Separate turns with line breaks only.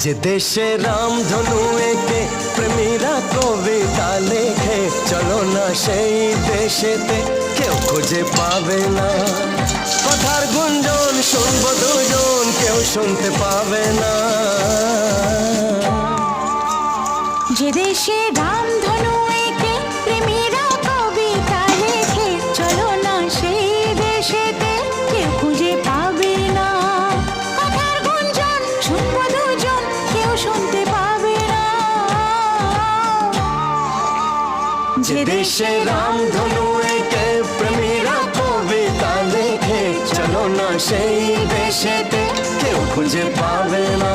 যে দেশে রামধনু এঁকে প্রেমীরা কবিতা লেখে, চলো না সেই দেশেতে, কেউ খুঁজে পাবে না। কথার গুঞ্জন শুনবো দুজন, কেউ শুনতে পাবে না।
যে দেশে রামধনু এঁকে প্রেমীরা কবিতা লেখে, চলো না সেই দেশেতে, কেউ খুঁজে পাবে না। কথার গুঞ্জন শুনবো দুজন, কেউ শুনতে পাবে না।
যে দেশে রামধনু এঁকে প্রেমীরা কবিতা লেখে, চলো না সেই দেশেতে, কেউ খুঁজে পাবে না।